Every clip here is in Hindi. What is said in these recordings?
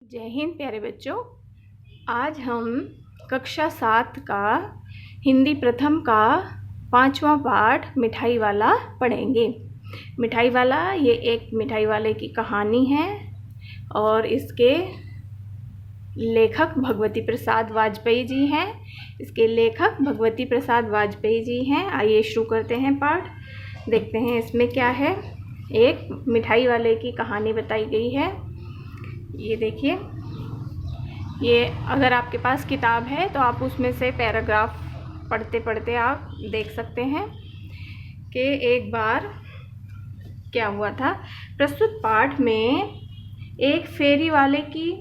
जय हिंद प्यारे बच्चों। आज हम कक्षा 7 का हिंदी प्रथम का 5वां पाठ मिठाई वाला पढ़ेंगे। मिठाई वाला ये एक मिठाई वाले की कहानी है और इसके लेखक भगवती प्रसाद वाजपेयी जी हैं। आइए शुरू करते हैं पाठ। देखते हैं इसमें क्या है। एक मिठाई वाले की कहानी बताई गई है। ये देखिए, ये अगर आपके पास किताब है तो आप उसमें से पैराग्राफ पढ़ते पढ़ते आप देख सकते हैं कि एक बार क्या हुआ था। प्रस्तुत पाठ में एक फेरी वाले की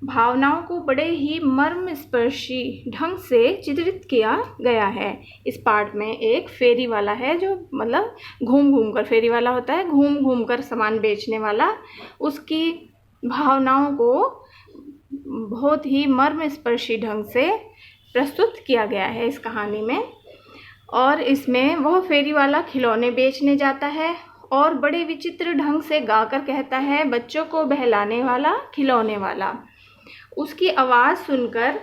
भावनाओं को बड़े ही मर्मस्पर्शी ढंग से चित्रित किया गया है। इस पाठ में एक फेरी वाला है जो मतलब घूम घूम कर, फेरी वाला होता है घूम घूम कर सामान बेचने वाला, उसकी भावनाओं को बहुत ही मर्मस्पर्शी ढंग से प्रस्तुत किया गया है इस कहानी में। और इसमें वह फेरी वाला खिलौने बेचने जाता है और बड़े विचित्र ढंग से गाकर कहता है, बच्चों को बहलाने वाला खिलौने वाला। उसकी आवाज़ सुनकर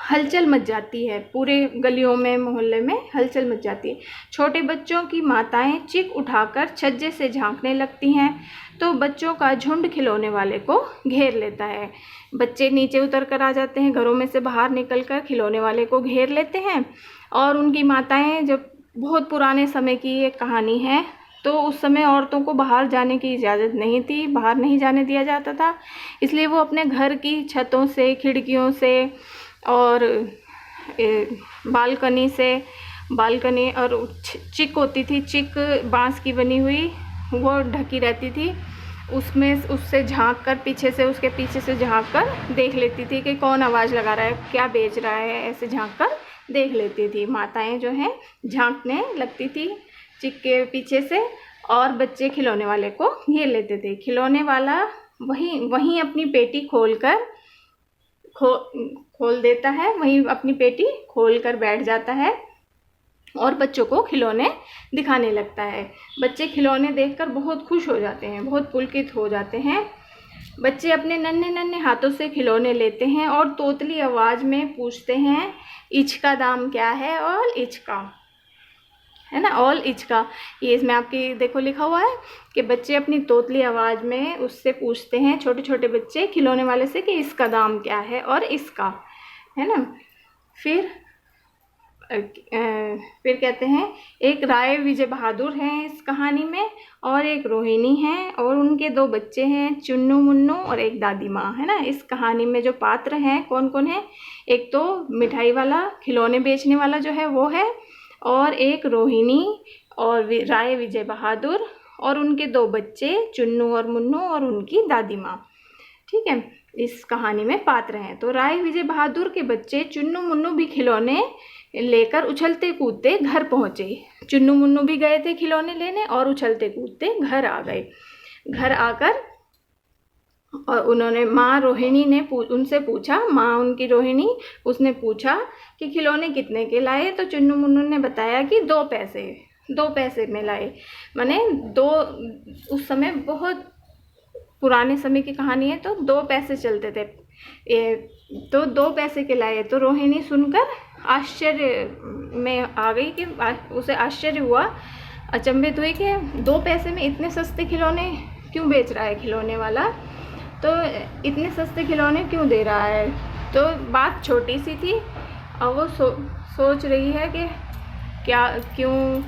हलचल मच जाती है, पूरे गलियों में मोहल्ले में हलचल मच जाती है। छोटे बच्चों की माताएं चीख उठाकर छज्जे से झांकने लगती हैं तो बच्चों का झुंड खिलौने वाले को घेर लेता है। बच्चे नीचे उतर कर आ जाते हैं, घरों में से बाहर निकलकर खिलौने वाले को घेर लेते हैं। और उनकी माताएं, जब बहुत पुराने समय की ये कहानी है, तो उस समय औरतों को बाहर जाने की इजाज़त नहीं थी, बाहर नहीं जाने दिया जाता था, इसलिए वो अपने घर की छतों से, खिड़कियों से और बालकनी और चिक होती थी, चिक बांस की बनी हुई, वो ढकी रहती थी, उससे झांक कर उसके पीछे से झांक कर देख लेती थी कि कौन आवाज़ लगा रहा है, क्या बेच रहा है, ऐसे झांक कर देख लेती थी। माताएं जो हैं झांकने लगती थी चिक के पीछे से और बच्चे खिलौने वाले को घेर लेते थे। खिलौने वाला वहीं अपनी पेटी खोल देता है, वहीं अपनी पेटी खोल कर बैठ जाता है और बच्चों को खिलौने दिखाने लगता है। बच्चे खिलौने देखकर बहुत खुश हो जाते हैं, बहुत पुलकित हो जाते हैं। बच्चे अपने नन्हे नन्हे हाथों से खिलौने लेते हैं और तोतली आवाज़ में पूछते हैं, इचका दाम क्या है? ऑल इचका, है ना, ऑल इचका। ये इसमें आपकी देखो लिखा हुआ है कि बच्चे अपनी तोतली आवाज़ में उससे पूछते हैं, छोटे छोटे बच्चे खिलौने वाले से, कि इसका दाम क्या है और इसका, है ना। फिर कहते हैं, एक राय विजय बहादुर हैं इस कहानी में और एक रोहिणी है और उनके 2 बच्चे हैं, चुन्नू मुन्नू और एक दादी माँ, है ना। इस कहानी में जो पात्र हैं कौन कौन है, एक तो मिठाई वाला खिलौने बेचने वाला जो है वो है, और एक रोहिणी और राय विजय बहादुर और उनके 2 बच्चे चुन्नू और मुन्नू और उनकी दादी माँ। ठीक है, इस कहानी में पात्र हैं। तो राय विजय बहादुर के बच्चे चुन्नू मुन्नू भी खिलौने लेकर उछलते कूदते घर पहुँचे। चुन्नू मुन्नू भी गए थे खिलौने लेने और उछलते कूदते घर आ गए। घर आकर और उन्होंने माँ रोहिणी ने उनसे पूछा, माँ उनकी रोहिणी, उसने पूछा कि खिलौने कितने के लाए? तो चुन्नू मुन्नू ने बताया कि 2 पैसे में लाए। माने 2, उस समय बहुत पुराने समय की कहानी है तो 2 पैसे चलते थे, तो 2 पैसे के लाए। तो रोहिणी सुनकर आश्चर्य में आ गई कि उसे आश्चर्य हुआ, अचंभित हुई कि 2 पैसे में इतने सस्ते खिलौने क्यों बेच रहा है खिलौने वाला, तो इतने सस्ते खिलौने क्यों दे रहा है। तो बात छोटी सी थी और वो सोच रही है कि क्यों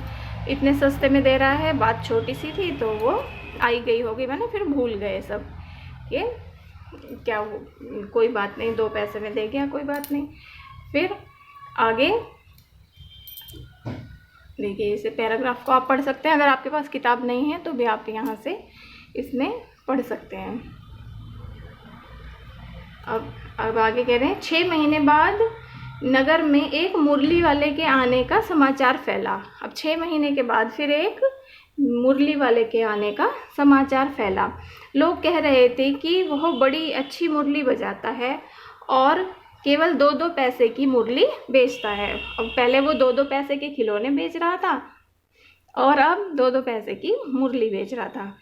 इतने सस्ते में दे रहा है, बात छोटी सी थी तो वो आई गई होगी, मैंने फिर भूल गए सब कि क्या कोई बात नहीं, 2 पैसे में दे गया, कोई बात नहीं। फिर आगे देखिए, इसे पैराग्राफ को आप पढ़ सकते हैं, अगर आपके पास किताब नहीं है तो भी आप यहाँ से इसमें पढ़ सकते हैं। अब आगे कह रहे हैं, 6 महीने बाद नगर में एक मुरली वाले के आने का समाचार फैला। अब 6 महीने के बाद फिर एक मुरली वाले के आने का समाचार फैला। लोग कह रहे थे कि वह बड़ी अच्छी मुरली बजाता है और केवल 2-2 पैसे की मुरली बेचता है। अब पहले वो 2-2 पैसे के खिलौने बेच रहा था और अब 2-2 पैसे की मुरली बेच रहा था।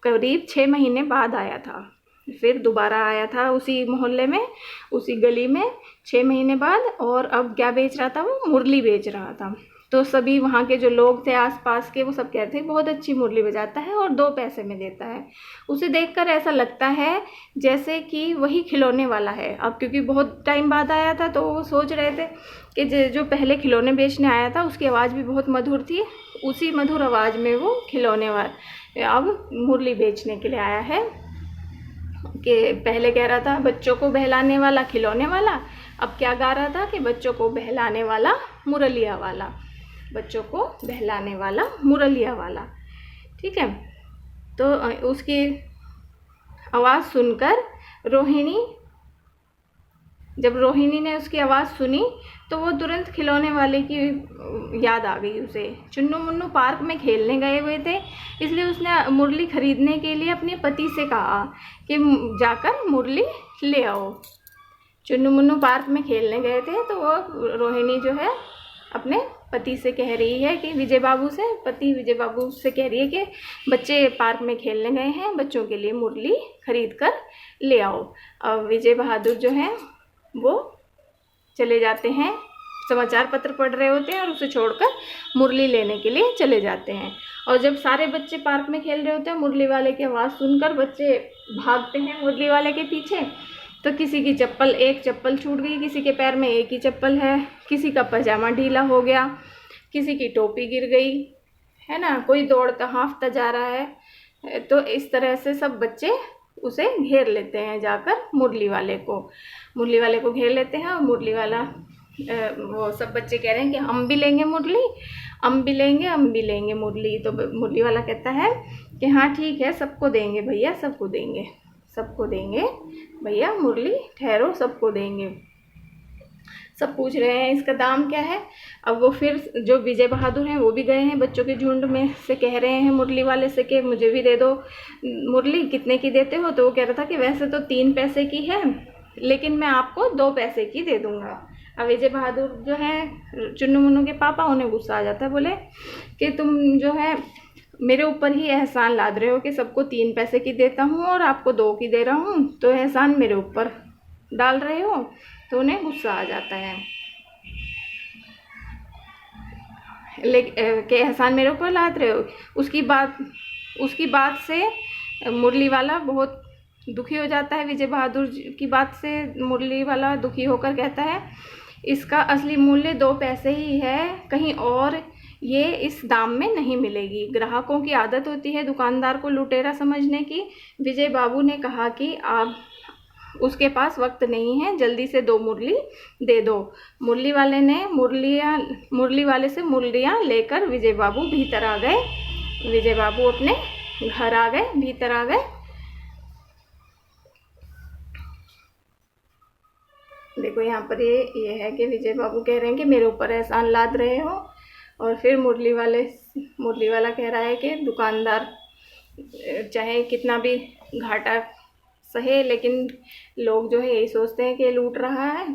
करीब 6 महीने बाद आया था। फिर दोबारा आया था उसी मोहल्ले में, उसी गली में 6 महीने बाद, और अब क्या बेच रहा था, वो मुरली बेच रहा था। तो सभी वहाँ के जो लोग थे आसपास के, वो सब कह रहे थे बहुत अच्छी मुरली बजाता है और 2 पैसे में देता है। उसे देखकर ऐसा लगता है जैसे कि वही खिलौने वाला है। अब क्योंकि बहुत टाइम बाद आया था तो वो सोच रहे थे कि जो पहले खिलौने बेचने आया था उसकी आवाज़ भी बहुत मधुर थी, उसी मधुर आवाज़ में वो खिलौने वाला अब मुरली बेचने के लिए आया है। कि पहले कह रहा था बच्चों को बहलाने वाला खिलौने वाला, अब क्या गा रहा था कि बच्चों को बहलाने वाला मुरलिया वाला, बच्चों को बहलाने वाला मुरलिया वाला। ठीक है, तो उसकी आवाज़ सुनकर जब रोहिणी ने उसकी आवाज़ सुनी तो वो तुरंत खिलौने वाले की याद आ गई उसे। चुन्नू मुन्नू पार्क में खेलने गए हुए थे, इसलिए उसने मुरली खरीदने के लिए अपने पति से कहा कि जाकर मुरली ले आओ। चुन्नू मुन्नू पार्क में खेलने गए थे तो वो रोहिणी जो है अपने पति से कह रही है कि विजय बाबू से कह रही है कि बच्चे पार्क में खेलने गए हैं, बच्चों के लिए मुरली खरीद कर ले आओ। अब विजय बहादुर जो हैं वो चले जाते हैं, समाचार पत्र पढ़ रहे होते हैं और उसे छोड़कर मुरली लेने के लिए चले जाते हैं। और जब सारे बच्चे पार्क में खेल रहे होते हैं, मुरली वाले की आवाज़ सुनकर बच्चे भागते हैं मुरली वाले के पीछे। तो किसी की एक चप्पल छूट गई, किसी के पैर में एक ही चप्पल है, किसी का पजामा ढीला हो गया, किसी की टोपी गिर गई, है ना, कोई दौड़ता हाँफता जा रहा है। तो इस तरह से सब बच्चे उसे घेर लेते हैं, जाकर मुरली वाले को घेर लेते हैं। और मुरली वाला वो सब बच्चे कह रहे हैं कि हम भी लेंगे मुरली, हम भी लेंगे मुरली। तो मुरली वाला कहता है कि हाँ ठीक है, सबको देंगे भैया, सबको देंगे भैया मुरली, ठहरो, सबको देंगे। सब पूछ रहे हैं इसका दाम क्या है। अब वो फिर जो विजय बहादुर हैं वो भी गए हैं बच्चों के झुंड में से, कह रहे हैं मुरली वाले से कि मुझे भी दे दो मुरली, कितने की देते हो। तो वो कह रहा था कि वैसे तो 3 पैसे की है, लेकिन मैं आपको 2 पैसे की दे दूँगा। अब विजय बहादुर जो है चुन्नू मुन्नू के पापा, उन्हें गुस्सा आ जाता है, बोले कि तुम जो है मेरे ऊपर ही एहसान लाद रहे हो कि सबको 3 पैसे की देता हूँ और आपको 2 की दे रहा हूँ, तो एहसान मेरे ऊपर डाल रहे हो। तो उन्हें गुस्सा आ जाता है कि एहसान मेरे ऊपर लाद रहे हो। उसकी बात से मुरली वाला बहुत दुखी हो जाता है। विजय बहादुर की बात से मुरली वाला दुखी होकर कहता है इसका असली मूल्य 2 पैसे ही है, कहीं और ये इस दाम में नहीं मिलेगी। ग्राहकों की आदत होती है दुकानदार को लुटेरा समझने की। विजय बाबू ने कहा कि आप उसके पास वक्त नहीं है, जल्दी से 2 मुरली दे दो। मुरली वाले से मुरलियाँ लेकर विजय बाबू भीतर आ गए। विजय बाबू अपने घर आ गए, भीतर आ गए। देखो यहाँ पर ये है कि विजय बाबू कह रहे हैं कि मेरे ऊपर एहसान लाद रहे हो। और फिर मुरली वाला कह रहा है कि दुकानदार चाहे कितना भी घाटा सहे, लेकिन लोग जो है यही सोचते हैं कि लूट रहा है।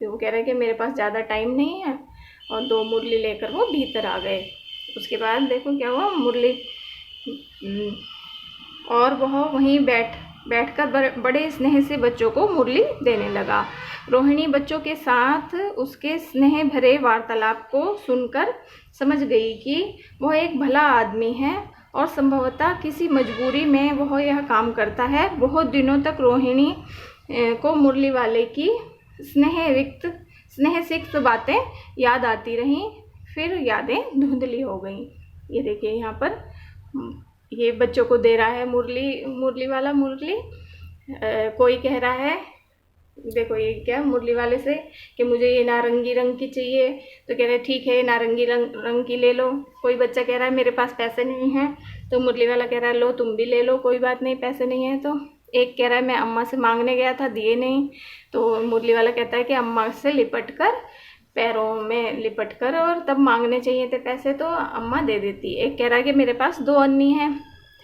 फिर वो कह रहे हैं कि मेरे पास ज़्यादा टाइम नहीं है, और 2 मुरली लेकर वो भीतर आ गए। उसके बाद देखो क्या हुआ, और वह वहीं बैठकर बड़े स्नेह से बच्चों को मुरली देने लगा। रोहिणी बच्चों के साथ उसके स्नेह भरे वार्तालाप को सुनकर समझ गई कि वह एक भला आदमी है और संभवतः किसी मजबूरी में वह यह काम करता है। बहुत दिनों तक रोहिणी को मुरली वाले की स्नेह सिक्त बातें याद आती रहीं, फिर यादें धुंधली हो गईं। ये देखिए यहाँ पर ये बच्चों को दे रहा है मुरली वाला मुरली। कोई कह रहा है, देखो ये क्या, मुरली वाले से कि मुझे ये नारंगी रंग की चाहिए, तो कह रहे ठीक है नारंगी रंग की ले लो। कोई बच्चा कह रहा है मेरे पास पैसे नहीं हैं, तो मुरली वाला कह रहा है लो तुम भी ले लो, कोई बात नहीं पैसे नहीं है। तो एक कह रहा है मैं अम्मा से मांगने गया था, दिए नहीं। तो मुरली वाला कहता है कि अम्मा से पैरों में लिपट कर और तब मांगने चाहिए थे पैसे, तो अम्मा दे देती। एक कह रहा है कि मेरे पास 2 अन्नी है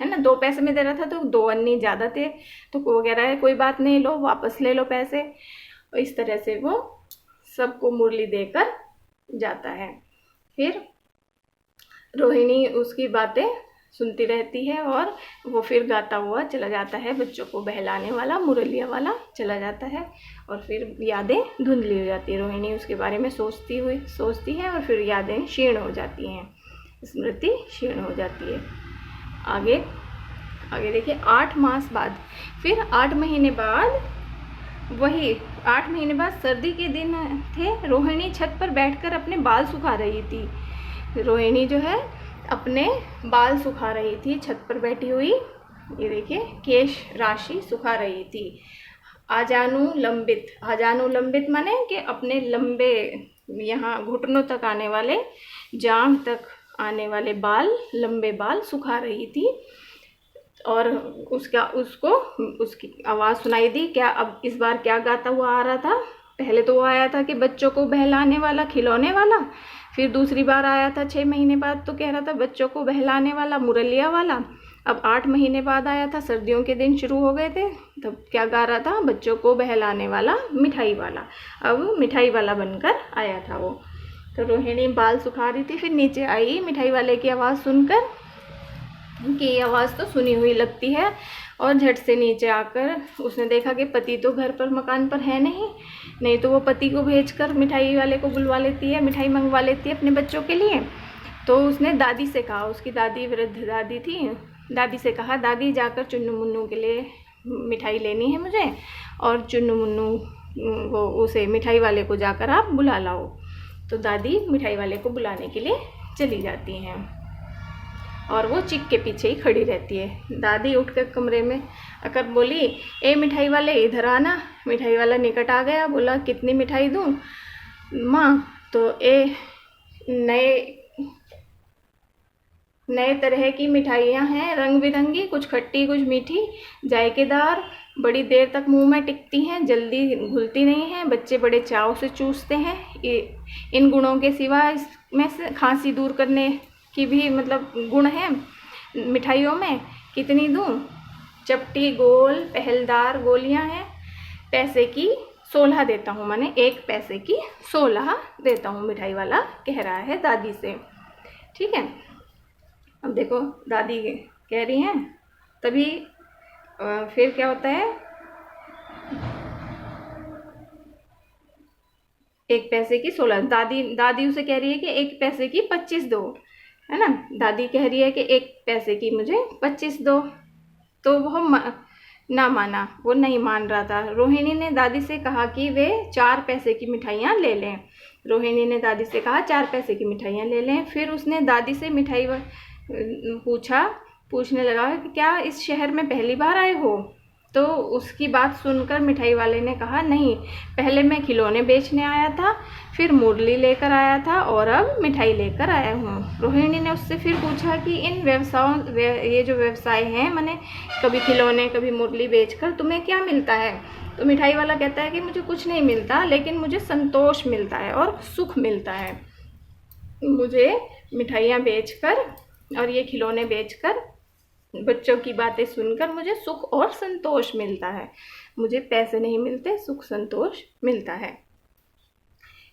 ना, 2 पैसे में दे रहा था तो 2 अन्नी ज़्यादा थे, तो वो कह रहा है कोई बात नहीं, लो वापस ले लो पैसे। और इस तरह से वो सबको मुरली देकर जाता है। फिर रोहिणी उसकी बातें सुनती रहती है और वो फिर गाता हुआ चला जाता है, बच्चों को बहलाने वाला मुरलिया वाला चला जाता है। और फिर यादें धुंधली हो जाती है, रोहिणी उसके बारे में सोचती है और फिर यादें क्षीण हो जाती हैं, स्मृति क्षीण हो जाती है। आगे देखिए 8 मास बाद, फिर 8 महीने बाद, वही 8 महीने बाद सर्दी के दिन थे। रोहिणी छत पर बैठकर अपने बाल सुखा रही थी। रोहिणी जो है अपने बाल सुखा रही थी छत पर बैठी हुई, ये देखिए केश राशि सुखा रही थी। आजानुलंबित माने कि अपने लंबे यहाँ घुटनों तक आने वाले, जांघ तक आने वाले बाल, लंबे बाल सुखा रही थी। और उसकी आवाज़ सुनाई दी। क्या अब इस बार क्या गाता हुआ आ रहा था? पहले तो वो आया था कि बच्चों को बहलाने वाला, खिलौने वाला। फिर दूसरी बार आया था 6 महीने बाद, तो कह रहा था बच्चों को बहलाने वाला, मुरलिया वाला। अब 8 महीने बाद आया था, सर्दियों के दिन शुरू हो गए थे, तब क्या गा रहा था? बच्चों को बहलाने वाला, मिठाई वाला। अब मिठाई वाला बनकर आया था वो। तो रोहिणी बाल सुखा रही थी, फिर नीचे आई मिठाई वाले की आवाज़ सुनकर कि ये आवाज़ तो सुनी हुई लगती है, और झट से नीचे आकर उसने देखा कि पति तो घर पर, मकान पर है नहीं तो वो पति को भेजकर मिठाई वाले को बुलवा लेती है, मिठाई मंगवा लेती है अपने बच्चों के लिए। तो उसने दादी से कहा, उसकी दादी वृद्ध दादी थी, दादी से कहा, दादी जाकर चुन्नू मुन्नू के लिए मिठाई लेनी है मुझे, और चुन्नू मुन्नू वो उसे मिठाई वाले को जाकर आप बुला लाओ। तो दादी मिठाई वाले को बुलाने के लिए चली जाती हैं और वो चिक के पीछे ही खड़ी रहती है। दादी उठकर कमरे में आकर बोली, ए मिठाई वाले इधर आना। मिठाई वाला निकट आ गया, बोला कितनी मिठाई दूँ माँ? तो नए तरह की मिठाइयाँ हैं, रंग बिरंगी, कुछ खट्टी कुछ मीठी, जायकेदार, बड़ी देर तक मुंह में टिकती हैं, जल्दी घुलती नहीं हैं, बच्चे बड़े चाव से चूसते हैं। इन गुणों के सिवा इसमें से खांसी दूर करने की भी मतलब गुण है मिठाइयों में। कितनी दूँ? चपटी गोल पहलदार गोलियां हैं, पैसे की 16 देता हूँ, माने 1 पैसे की 16 देता हूँ, मिठाई वाला कह रहा है दादी से। ठीक है, अब देखो दादी कह रही हैं, तभी फिर क्या होता है, 1 पैसे की 16, दादी उसे कह रही है कि 1 पैसे की 25 दो, है ना। दादी कह रही है कि 1 पैसे की मुझे 25 दो, तो वह ना माना, वो नहीं मान रहा था। रोहिणी ने दादी से कहा कि वे 4 पैसे की मिठाइयाँ ले लें। रोहिणी ने दादी से कहा 4 पैसे की मिठाइयाँ ले लें। फिर उसने दादी से मिठाई पूछने लगा कि क्या इस शहर में पहली बार आए हो? तो उसकी बात सुनकर मिठाई वाले ने कहा, नहीं, पहले मैं खिलौने बेचने आया था, फिर मुरली लेकर आया था और अब मिठाई लेकर आया हूँ। रोहिणी ने उससे फिर पूछा कि इन ये जो व्यवसाय हैं, माने कभी खिलौने कभी मुरली बेचकर तुम्हें क्या मिलता है? तो मिठाई वाला कहता है कि मुझे कुछ नहीं मिलता, लेकिन मुझे संतोष मिलता है और सुख मिलता है। मुझे मिठाइयाँ बेचकर और ये खिलौने बेचकर, बच्चों की बातें सुनकर मुझे सुख और संतोष मिलता है। मुझे पैसे नहीं मिलते, सुख संतोष मिलता है।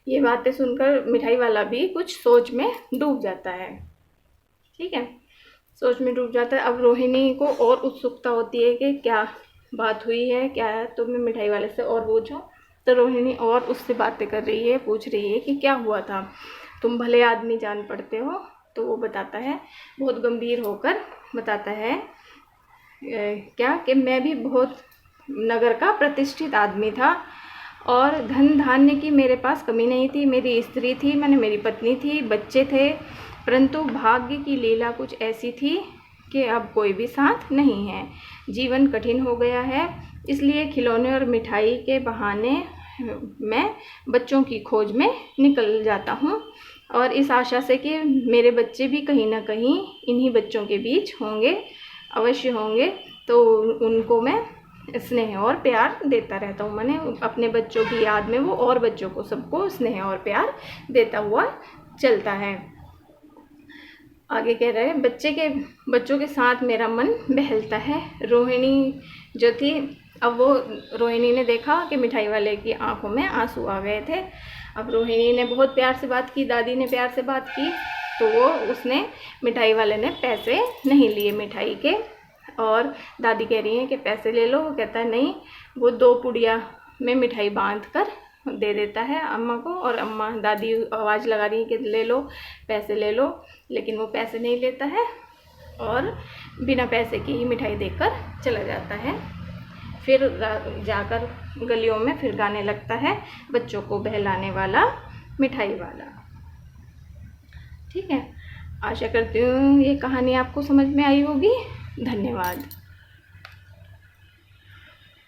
ये बातें सुनकर मिठाई वाला भी कुछ सोच में डूब जाता है। ठीक है, सोच में डूब जाता है। अब रोहिणी को और उत्सुकता होती है कि क्या बात हुई है, क्या है, तो मैं मिठाई वाले से और पूछूं। तो रोहिणी और उससे बातें कर रही है, पूछ रही है कि क्या हुआ था, तुम भले आदमी जान पड़ते हो। तो वो बताता है, बहुत गंभीर होकर बताता है क्या कि मैं भी बहुत नगर का प्रतिष्ठित आदमी था और धन धान्य की मेरे पास कमी नहीं थी। मेरी स्त्री थी, मेरी पत्नी थी, बच्चे थे, परंतु भाग्य की लीला कुछ ऐसी थी कि अब कोई भी साथ नहीं है। जीवन कठिन हो गया है, इसलिए खिलौने और मिठाई के बहाने मैं बच्चों की खोज में निकल जाता हूँ, और इस आशा से कि मेरे बच्चे भी कहीं ना कहीं इन्हीं बच्चों के बीच होंगे, अवश्य होंगे, तो उनको मैं स्नेह और प्यार देता रहता हूँ। मैंने अपने बच्चों की याद में वो और बच्चों को, सबको स्नेह और प्यार देता हुआ चलता है। आगे कह रहे हैं, बच्चों के साथ मेरा मन बहलता है। रोहिणी जो थी, अब वो रोहिणी ने देखा कि मिठाई वाले की आंखों में आंसू आ गए थे। अब रोहिणी ने बहुत प्यार से बात की, दादी ने प्यार से बात की तो वो उसने मिठाई वाले ने पैसे नहीं लिए मिठाई के। और दादी कह रही है कि पैसे ले लो। वो कहता है नहीं, वो 2 पुड़िया में मिठाई बांध कर दे देता है अम्मा को। और अम्मा दादी आवाज़ लगा रही है कि ले लो, पैसे ले लो, लेकिन वो पैसे नहीं लेता है और बिना पैसे की ही मिठाई देकर चला जाता है। फिर जाकर गलियों में फिर गाने लगता है, बच्चों को बहलाने वाला मिठाई वाला। ठीक है, आशा करती हूँ ये कहानी आपको समझ में आई होगी। धन्यवाद।